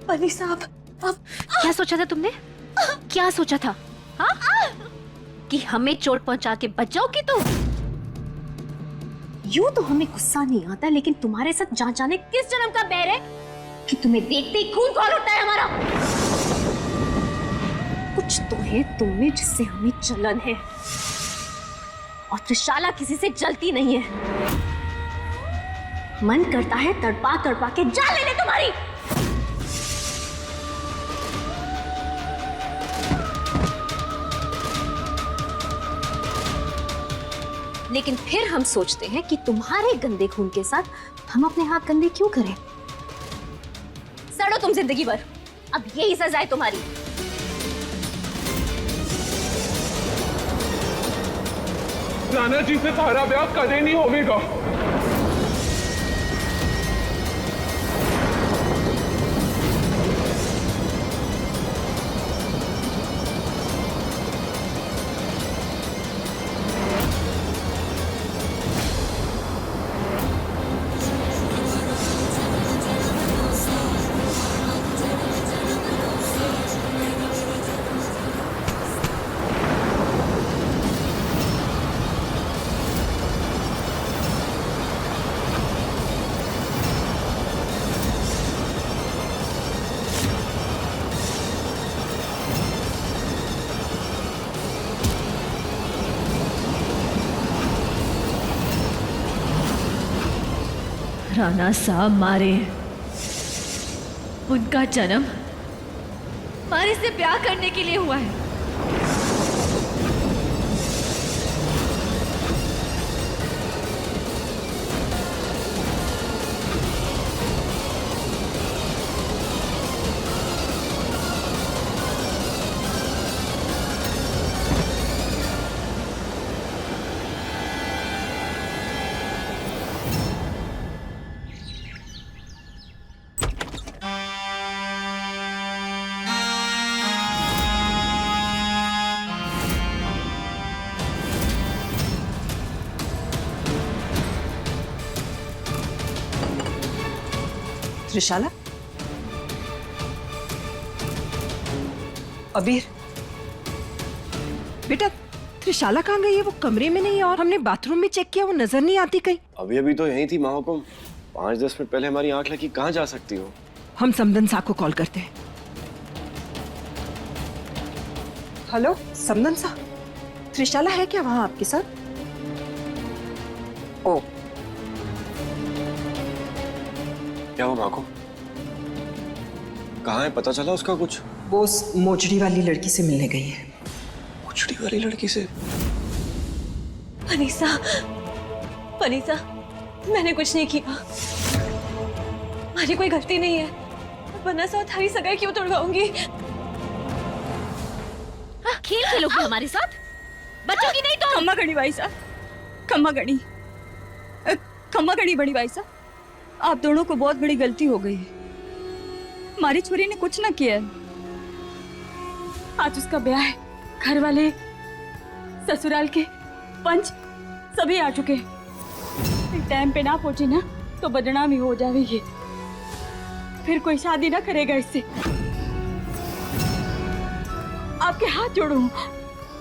बनी साहब, अब क्या सोचा था तुमने? क्या सोचा था? हाँ? कि हमें चोट पहुंचा के बच जाओगी तुम? यूं तो हमें गुस्सा नहीं आता, लेकिन तुम्हारे साथ जान जाने किस जन्म का बैर है कि तुम्हें देखते ही खून खौल उठता है हमारा। कुछ तो है तुम में जिससे हमें जलन है, और त्रिशाला किसी से जलती नहीं है। मन करता है तड़पा तड़पा के जान ले ले तुम्हारी। लेकिन फिर हम सोचते हैं कि तुम्हारे गंदे खून के साथ हम अपने हाथ गंदे क्यों करें? सड़ो तुम जिंदगी भर, अब यही सजा है तुम्हारी। नाना जी से तारा ब्याह कदे नहीं होगा। राणा साहब मारे, उनका जन्म मारे से ब्याह करने के लिए हुआ है। त्रिशाला, अबीर, बेटा त्रिशाला कहाँ गई है? वो कमरे में नहीं है, और हमने बाथरूम भी चेक किया, वो नजर नहीं आती कहीं। अभी अभी तो यहीं थी महाकुम, 5-10 मिनट पहले हमारी आंख लगी, कहाँ जा सकती हो? हम समदन साहब को कॉल करते हैं। हेलो समदन साहब, त्रिशाला है क्या वहां आपके साथ? ओ, क्या हुआ महाकुम? कहाँ है, पता चला उसका कुछ? वो उस मोचड़ी वाली लड़की से मिलने गई है। मोचड़ी वाली लड़की से? पनीसा, पनीसा, मैंने कुछ नहीं किया, हमारी कोई गलती नहीं है, वरना साथ हरी सगाई क्यों तोड़वाऊंगी? खेल खेलोगी हमारे साथ? बचोगी नहीं तो। खम्मा गणी भाई साहब, खम्मा गणी, खम्मा गणी बड़ी भाई साहब, आप दोनों को बहुत बड़ी गलती हो गई है। हमारी छोरी ने कुछ ना किया है। आज उसका ब्याह है, घर वाले, ससुराल के पंच सभी आ चुके हैं। टाइम पे ना पहुंची ना तो बदनामी हो जाएगी, फिर कोई शादी ना करेगा इससे। आपके हाथ जोड़ूं,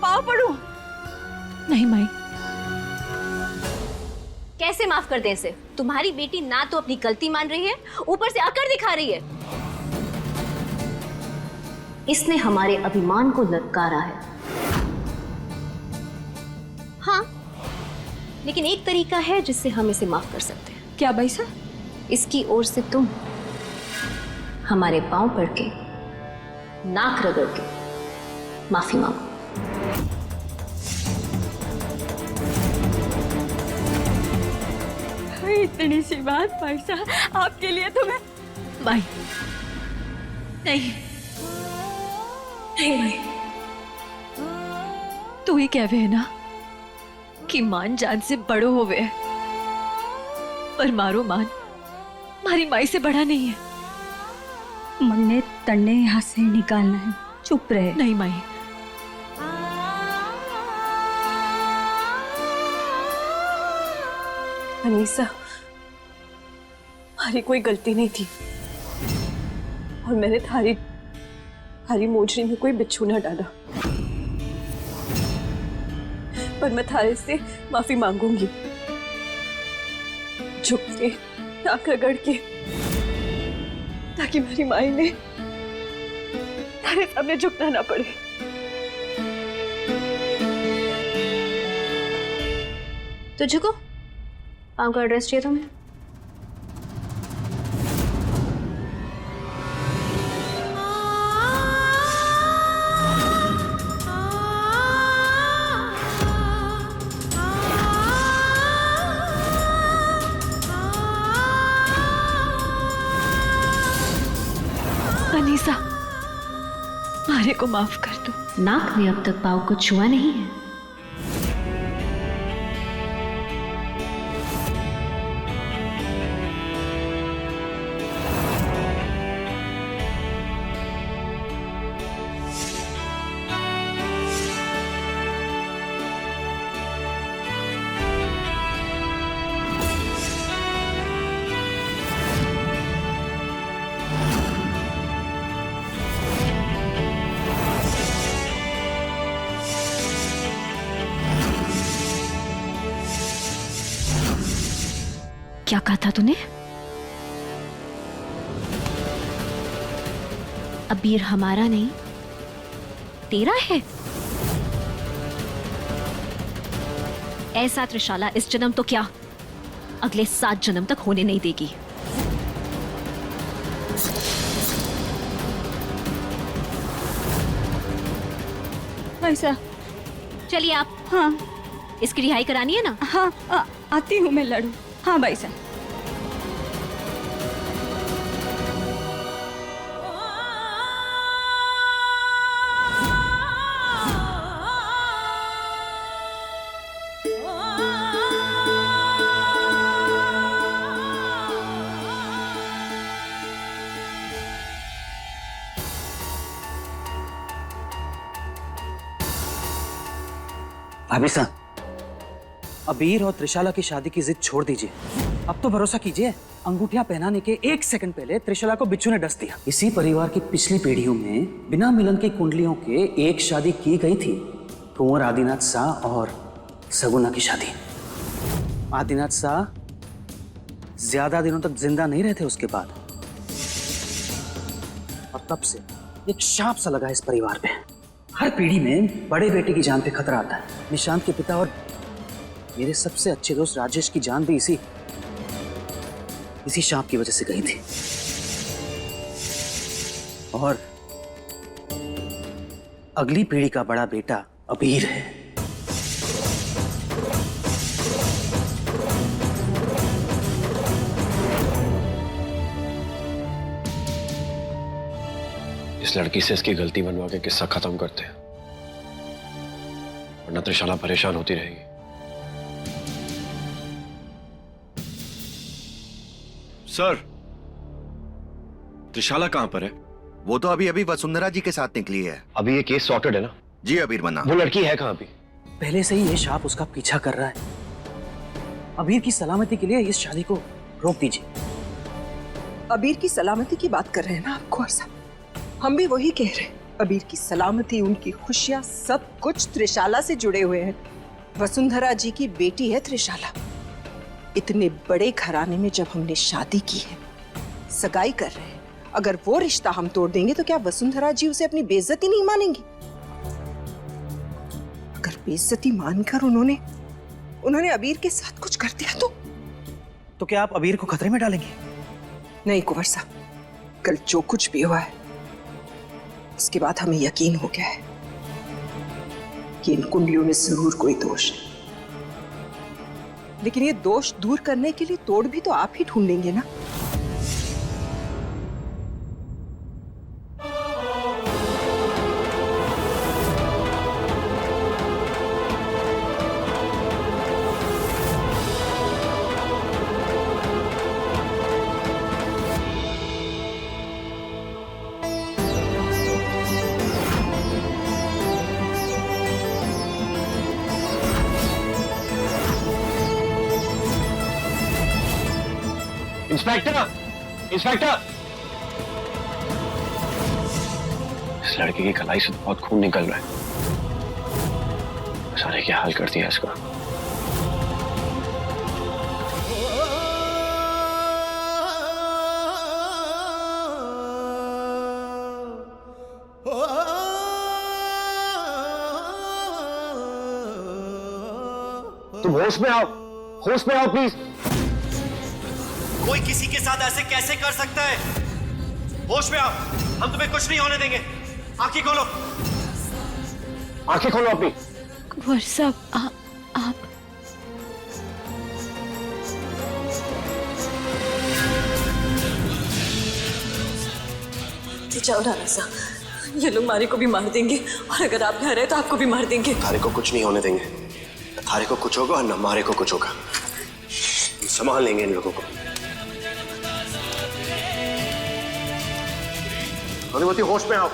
पाँव पड़ूं? नहीं माई, कैसे माफ कर दें इसे? तुम्हारी बेटी ना तो अपनी गलती मान रही है, ऊपर से अकड़ दिखा रही है। इसने हमारे अभिमान को ललकारा है। हाँ, लेकिन एक तरीका है जिससे हम इसे माफ कर सकते हैं। क्या भाई साहब? इसकी ओर से तुम हमारे पांव पड़ के, नाक रगड़ के माफी मांगो। इतनी सी बात भाई साहब, आपके लिए तो मैं। माई नहीं, नहीं भाई, तू ही कहवे है ना कि मान जान से बड़ो होवे, पर मारो मान मारी माई से बड़ा नहीं है। मन ने तन्ने यहाँ से निकालना है, चुप रहे। नहीं माई, अनीसा, हमारी कोई गलती नहीं थी, और मैंने थारी मोजरी में कोई बिच्छू ना डाला, पर मैं थारे से माफी मांगूंगी, झुक के, नाक रगड़ के, ताकि मेरी माई ने थारे सामने झुकना ना पड़े। तो झुको, पाँव का एड्रेस चाहिए तुम्हें? अनीसा, मारे को माफ कर दो। नाक ने अब तक पाँव को छुआ नहीं है। क्या कहा था तूने? अबीर हमारा नहीं, तेरा है। ऐसा त्रिशाला इस जन्म तो क्या, अगले 7 जन्म तक होने नहीं देगी। ऐसा? चलिए आप। हाँ इसकी रिहाई करानी है ना? हाँ, आती हूँ मैं लड़ू। हाँ भाई साहब। भाभी साहब, अबीर और त्रिशाला की शादी की जिद छोड़ दीजिए। अब तो भरोसा कीजिए, अंगूठियां पहनाने के 1 सेकंड पहले त्रिशाला को बिच्छू ने डस दिया। इसी परिवार की पिछली पीढ़ियों में बिना मिलन की कुंडलियों के एक शादी की गई थी, कुंवर आदिनाथ शाह और सगुना की शादी। आदिनाथ शाह ज्यादा दिनों तक जिंदा नहीं रहे थे उसके बाद, और तब से एक शाप सा लगा इस परिवार पे। हर पीढ़ी में बड़े बेटे की जान पे खतरा आता है। निशांत के पिता और मेरे सबसे अच्छे दोस्त राजेश की जान भी इसी शाप की वजह से गई थी। और अगली पीढ़ी का बड़ा बेटा अबीर है। इस लड़की से इसकी गलती बनवा के किस्सा खत्म करते हैं, वरना त्रिशाला परेशान होती रहेगी। सर, त्रिशाला कहां पर है? वो तो अभी वसुंधरा जी के साथ निकली है। अभी ये केस सॉर्टेड है ना? जी अबीर मन्ना। वो लड़की है कहां अभी? पहले से ही ये शाप उसका पीछा कर रहा है। अबीर की सलामती के लिए इस शादी को रोक दीजिए। अबीर की सलामती की बात कर रहे हैं ना आप कुंवर साहब? हम भी वही कह रहे हैं। अबीर की सलामती, उनकी खुशियां, सब कुछ त्रिशाला से जुड़े हुए हैं। वसुंधरा जी की बेटी है त्रिशाला। इतने बड़े घराने में जब हमने शादी की है, सगाई कर रहे हैं, अगर वो रिश्ता हम तोड़ देंगे तो क्या वसुंधरा जी उसे अपनी बेइज्जती नहीं मानेंगी? अगर बेइज्जती मानकर उन्होंने अबीर के साथ कुछ कर दिया तो क्या आप अबीर को खतरे में डालेंगे? नहीं कुंवर साहब, कल जो कुछ भी हुआ है उसके बाद हमें यकीन हो गया है कि इन कुंडलियों में जरूर कोई दोष है। लेकिन ये दोष दूर करने के लिए तोड़ भी तो आप ही ढूंढेंगे ना? इंस्पेक्टर! इंस्पेक्टर! इस लड़के की कलाई से बहुत खून निकल रहा है। सारे क्या हाल कर दिया इसको। तुम होश में आओ, होश में आओ प्लीज। कोई किसी के साथ ऐसे कैसे कर सकता है? होश में आओ, हम तुम्हें कुछ नहीं होने देंगे। आंखें खोलो, आंखें खोलो अपनी। कुंवर साहब आप जाओ राणा साहब, ये लोग मारे को भी मार देंगे और अगर आप घर है तो आपको भी मार देंगे। थारे को कुछ नहीं होने देंगे। थारे को कुछ होगा और न मारे को कुछ होगा। संभाल लेंगे इन लोगों को। भानुमति होश में आओ,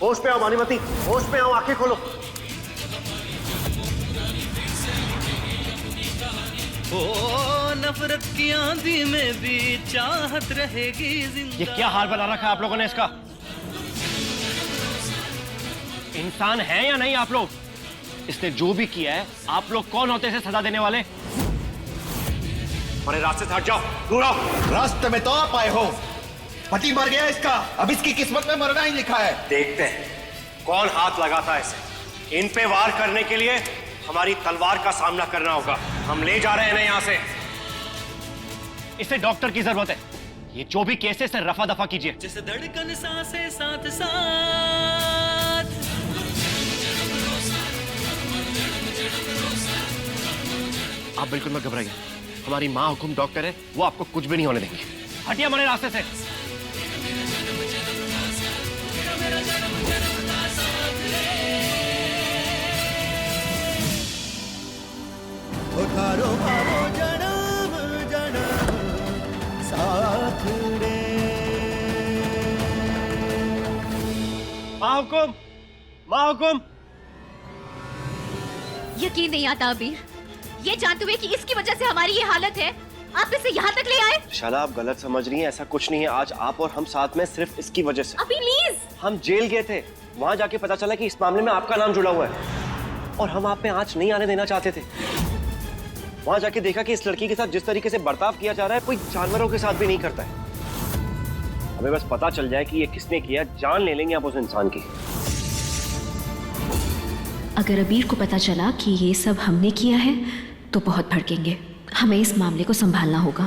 होश में आओ भानुमति, होश में आओ, आंखें खोलो। ओ नफरत की आंधी में भी चाहत रहेगी जिंदा। ये क्या हाल बना रखा है आप लोगों ने इसका? इंसान है या नहीं आप लोग? इसने जो भी किया है, आप लोग कौन होते हैं इसे सजा देने वाले? हमारे रास्ते से हट जाओ, दूर आओ। रास्ते में तो आप आए हो। पति मर गया इसका, अब इसकी किस्मत में मरना ही लिखा है। देखते हैं कौन हाथ लगाता है इसे। इन पे वार करने के लिए हमारी तलवार का सामना करना होगा। हम ले जा रहे हैं यहां से। इसे डॉक्टर की जरूरत है। ये जो भी केस है इसे रफा दफा कीजिए। जिस धड़कन सांसे साथ साथ। आप बिल्कुल मत घबराइए। हमारी माँ हुकुम डॉक्टर है, वो आपको कुछ भी नहीं होने देंगे। हटिए हमारे रास्ते से। माँ हुकुम, माँ हुकुम। यकीन नहीं आता अबीर, ये जानते हुए कि इसकी वजह से हमारी ये हालत है, आप इसे यहाँ तक ले आए। शाला आप गलत समझ रही हैं, ऐसा कुछ नहीं है। आज आप और हम साथ में सिर्फ इसकी वजह से। अबीर प्लीज। हम जेल गए थे, वहां जाके पता चला कि इस मामले में आपका नाम जुड़ा हुआ है और हम आप पे आंच नहीं आने देना चाहते थे। वहां जाके देखा कि इस लड़की के साथ जिस तरीके से बर्ताव किया जा रहा है, कोई जानवरों के साथ भी नहीं करता है। हमें बस पता चल जाए कि ये किसने किया, जान ले लेंगे आप उस इंसान की। अगर अबीर को पता चला कि ये सब हमने किया है तो बहुत भड़केंगे। हमें इस मामले को संभालना होगा।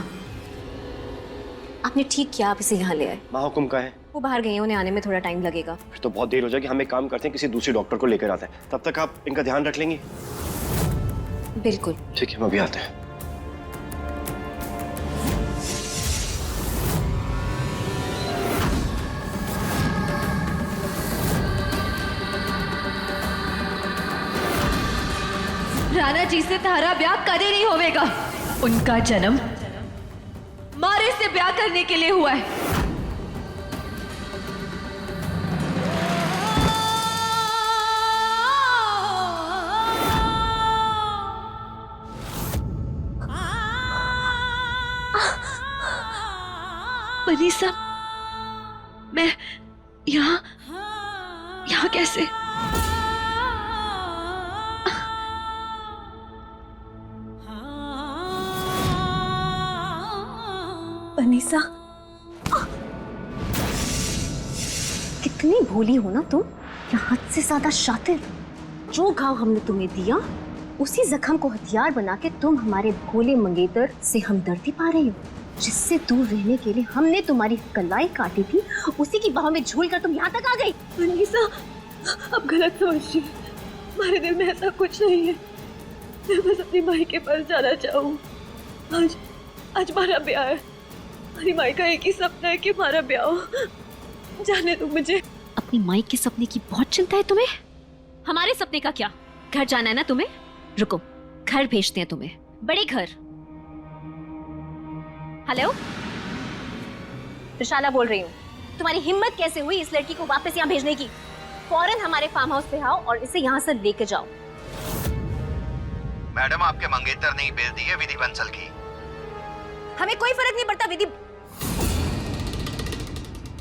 आपने ठीक किया, आप इसे यहाँ ले आए। माँ हुकुम का है, वो बाहर गए हैं, उन्हें आने में थोड़ा टाइम लगेगा। फिर तो बहुत देर हो जाएगी। हम एक काम करते हैं, किसी दूसरे डॉक्टर को लेकर आते हैं। तब तक आप इनका ध्यान रख लेंगी? बिल्कुल। ठीक है, हम अभी आते हैं। राणा जी से तारा ब्याह कदे नहीं होवेगा। उनका जन्म मारे से ब्याह करने के लिए हुआ है। बनी साहब, मैं यहाँ कैसे? बनीसा, कितनी भोली हो ना तुम, या हद से ज्यादा शातिर। जो घाव हमने तुम्हें दिया, उसी जख्म को हथियार बना के तुम हमारे भोले मंगेतर से हमदर्दी पा रही हो। जिससे दूर रहने के लिए हमने तुम्हारी कलाई काटी थी, उसी की बाहों में झूल कर तुम यहाँ तक आ गई। बनीसा, अब गलत समझिए। हमारे दिल में ऐसा कुछ नहीं है। मैं बस अपनी माई के पास जाना चाहूँ। आज हमारा ब्याह है। हमारी माई का एक ही सपना है कि हमारा ब्याह हो। जाने दो मुझे। अपनी माई के सपने की बहुत चिंता है तुम्हें? हमारे सपने का क्या? घर जाना है ना तुम्हें? रुको, घर भेजते हैं तुम्हें, बड़े घर। हेलो, त्रिशाला बोल रही हूँ। तुम्हारी हिम्मत कैसे हुई इस लड़की को वापस यहाँ भेजने की? फौरन हमारे फार्म हाउस पे आओ और इसे यहाँ से लेके जाओ। मैडम, आपके मंगेतर ने भेज दी है विधि बंसल की। हमें कोई फर्क नहीं पड़ता। विधि,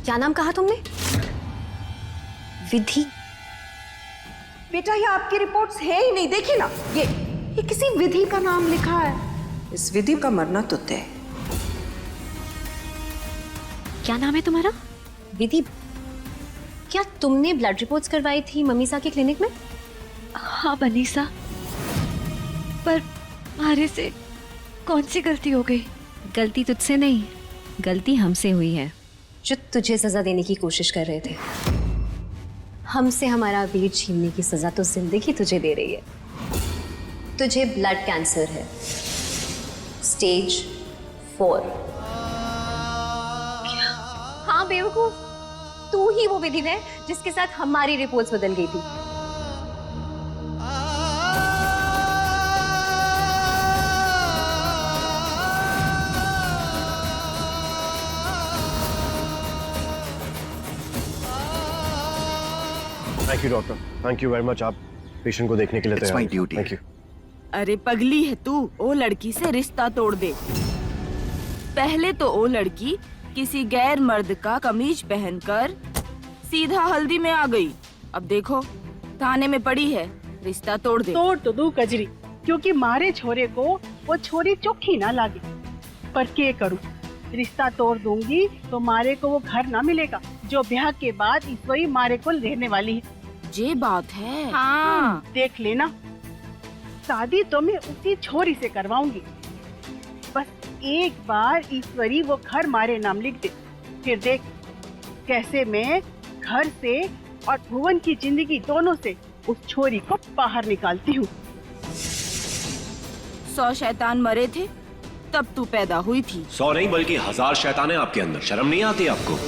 क्या नाम कहा तुमने? विधि? बेटा ये आपकी रिपोर्ट्स है ही नहीं, देखिए ना, ये किसी विधि का नाम लिखा है। इस विधि का मरना तो तय। क्या नाम है तुम्हारा? विधि। क्या तुमने ब्लड रिपोर्ट्स करवाई थी ममीसा के क्लिनिक में? हाँ बनीसा, पर मारे से कौन सी गलती हो गई? गलती तुझसे नहीं, गलती हमसे हुई है, जो तुझे सजा देने की कोशिश कर रहे थे। हमसे हमारा अबीर छीनने की सजा तो जिंदगी तुझे दे रही है। तुझे ब्लड कैंसर है, स्टेज 4। हाँ बेवकूफ, तू ही वो विधि है जिसके साथ हमारी रिपोर्ट्स बदल गई थी। Thank you doctor, thank you very much. आप पेशेंट को देखने के लिए तैयार हैं। Thank you. अरे पगली है तू, ओ लड़की से रिश्ता तोड़ दे। पहले तो ओ लड़की किसी गैर मर्द का कमीज पहनकर सीधा हल्दी में आ गई, अब देखो थाने में पड़ी है, रिश्ता तोड़ दे। तोड़ तो दू कजरी, क्योंकि मारे छोरे को वो छोरी चोखी ना लागे। पर के करूं, रिश्ता तोड़ दूंगी तो मारे को वो घर ना मिलेगा जो ब्याह के बाद ईश्वरी मारे को रहने वाली है। ये बात है। हाँ देख लेना, शादी तो मैं उसी छोरी से करवाऊंगी। बस एक बार ईश्वरी वो घर मारे नाम लिख दे, फिर देख कैसे मैं घर से और भुवन की जिंदगी दोनों से उस छोरी को बाहर निकालती हूँ। 100 शैतान मरे थे तब तू पैदा हुई थी। 100 नहीं बल्कि 1000 शैतान है आपके अंदर, शर्म नहीं आती आपको?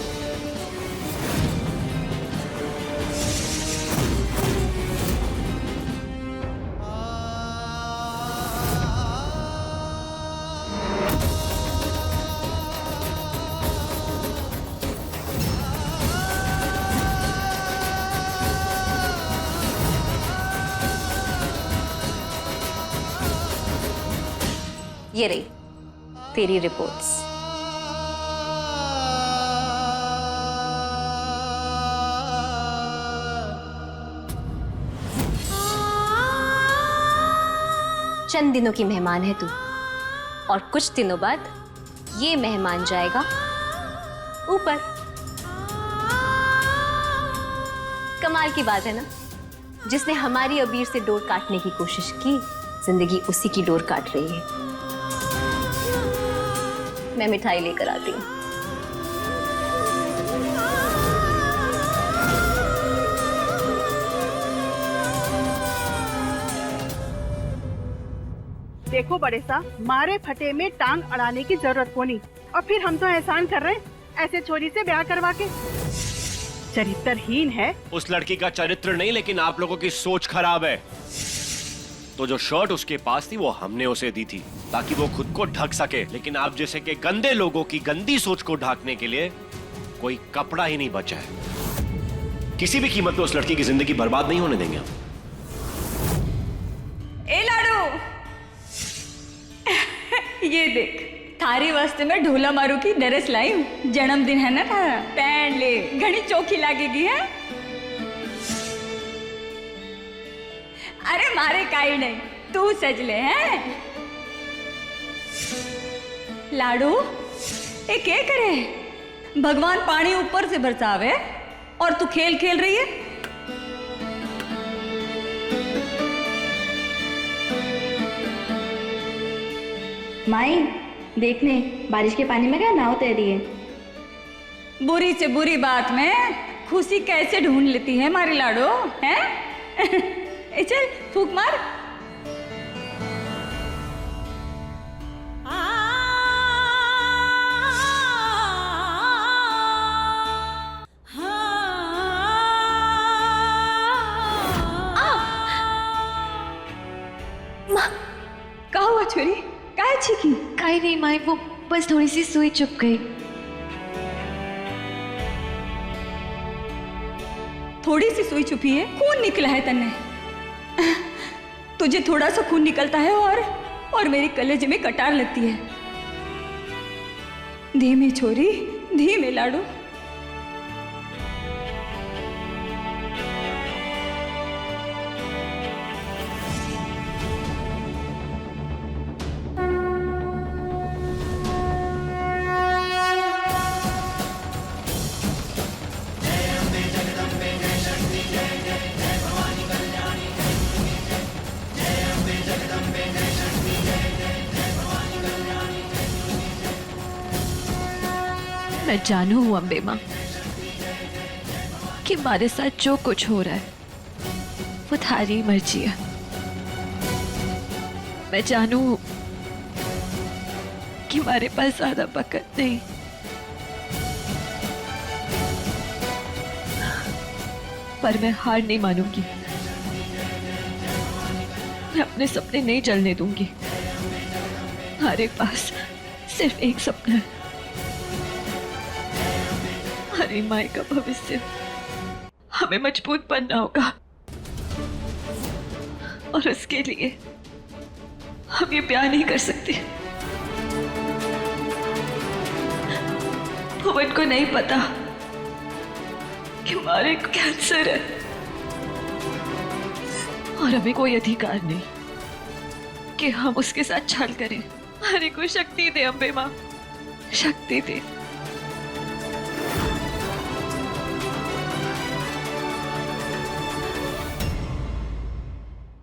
ये रही तेरी रिपोर्ट्स। चंद दिनों की मेहमान है तू, और कुछ दिनों बाद ये मेहमान जाएगा ऊपर। कमाल की बात है ना, जिसने हमारी अबीर से डोर काटने की कोशिश की, जिंदगी उसी की डोर काट रही है। मैं मिठाई लेकर आती हूँ। देखो बड़े सा, मारे फटे में टांग अड़ाने की जरूरत को नहीं। और फिर हम तो एहसान कर रहे हैं ऐसे छोरी से ब्याह करवा के। चरित्रहीन है। उस लड़की का चरित्र नहीं, लेकिन आप लोगों की सोच खराब है। तो जो शर्ट उसके पास थी वो हमने उसे दी थी ताकि वो खुद को ढक सके, लेकिन आप जैसे के गंदे लोगों की गंदी सोच को ढकने के लिए कोई कपड़ा ही नहीं बचा है। किसी भी कीमत पे उस लड़की की जिंदगी बर्बाद नहीं होने देंगे हम। ए लाडू, ये देख थारी वास्ते में ढोला मारू की ड्रेस लाई हूं। जन्मदिन है ना थारा, पहन ले, घनी चौकी लागेगी है। अरे मारे काई नहीं, तू सज ले हैं। लाडू ये क्या करे, भगवान पानी ऊपर से बरसावे और तू खेल खेल रही है। माई देखने बारिश के पानी में क्या नाव तैरी है। बुरी से बुरी बात में खुशी कैसे ढूंढ लेती है हमारी लाडो, हैं? चल फूक मार। क्या हुआ छोरी, काय छीकी? काई नहीं माई, वो बस थोड़ी सी सुई चुप गई। थोड़ी सी सुई चुपी है, खून निकला है तन्ने। तुझे थोड़ा सा खून निकलता है और मेरी कलेजे में कटार लगती है। धीमे छोरी, धीमे लाडू। मैं जानू हूं अम्बे माँ कि हमारे साथ जो कुछ हो रहा है वो थारी मर्जी है। मैं जानू कि हमारे पास ज्यादा वक्त नहीं, पर मैं हार नहीं मानूंगी। मैं अपने सपने नहीं जलने दूंगी। हमारे पास सिर्फ एक सपना है, हमारी माई का भविष्य। हमें मजबूत बनना होगा और उसके लिए हम ये प्यार नहीं कर सकते। भुवन को नहीं पता कि हमारे कैंसर है और हमें कोई अधिकार नहीं कि हम उसके साथ छल करें। हमारे को शक्ति दे अम्बे माँ, शक्ति दे।